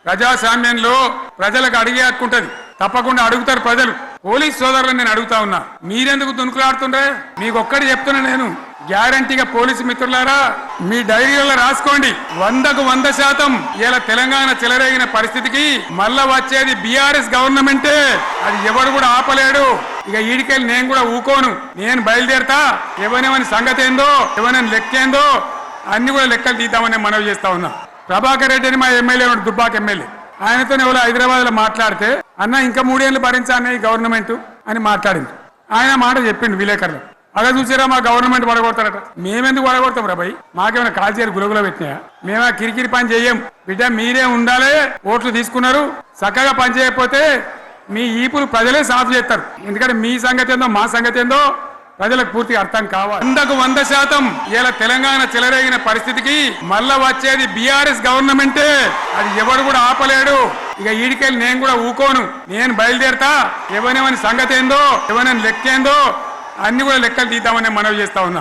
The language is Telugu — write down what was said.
ప్రజాస్వామ్యంలో ప్రజలకు అడిగే హక్కు ఉంటది. తప్పకుండా అడుగుతారు ప్రజలు. పోలీస్ సోదరులను నేను అడుగుతా ఉన్నా, మీరెందుకు దునుకులాడుతుండ్రే? మీకు ఒక్కటి చెప్తున్నా, నేను గ్యారంటీగా పోలీసు మిత్రులారా, మీ డైరీలలో రాసుకోండి, 100కు 100% ఇలా తెలంగాణ చెలరేగిన పరిస్థితికి మళ్ళా వచ్చేది బీఆర్ఎస్ గవర్నమెంటే. అది ఎవరు కూడా ఆపలేడు. ఇక ఈడికెళ్ళి నేను కూడా ఊకోను, నేను బయలుదేరతా. ఎవరెవరి సంగతి ఏందో, ఎవరైనా లెక్కేందో అన్ని కూడా లెక్కలు తీద్దామని మనవి చేస్తా ఉన్నా. ప్రభాకర్ రెడ్డి అని మా ఎమ్మెల్యే, దుబ్బాక ఎమ్మెల్యే, ఆయనతో ఎవరో హైదరాబాద్ లో మాట్లాడితే, అన్న ఇంకా 3 ఏళ్ళు భరించానే ఈ గవర్నమెంట్ అని మాట్లాడింది. ఆయన మాట చెప్పిండు విలేకరులు. అలా చూసారా, మా గవర్నమెంట్ పడగొడతారట. మేమెందుకు పడగొడతాం రా భయ్? మాకేమైనా కాల్చేరు గులగులో పెట్టినాయా? మేమా కిరికిరి పని చెయ్యం. బిడ్డ మీరే ఉండాలి. ఓట్లు తీసుకున్నారు, చక్కగా పని చేయకపోతే మీ ఈపులు ప్రజలే సాఫ్ చేస్తారు. ఎందుకంటే మీ సంగతి ఏందో మా సంగతి ఏందో ప్రజలకు పూర్తిగా అర్థం కావాలి. 100కు 100% ఇలా తెలంగాణ చెలరేగిన పరిస్థితికి మళ్ళా వచ్చేది బీఆర్ఎస్ గవర్నమెంటే. అది ఎవరు కూడా ఆపలేడు. ఇక ఈడికెళ్ళి నేను కూడా ఊకోను, నేను బయలుదేరతా. ఎవరెవరి సంగతి ఏందో, ఎవరైనా లెక్కేందో అన్ని కూడా లెక్కలు తీద్దామని మనవి చేస్తా ఉన్నా.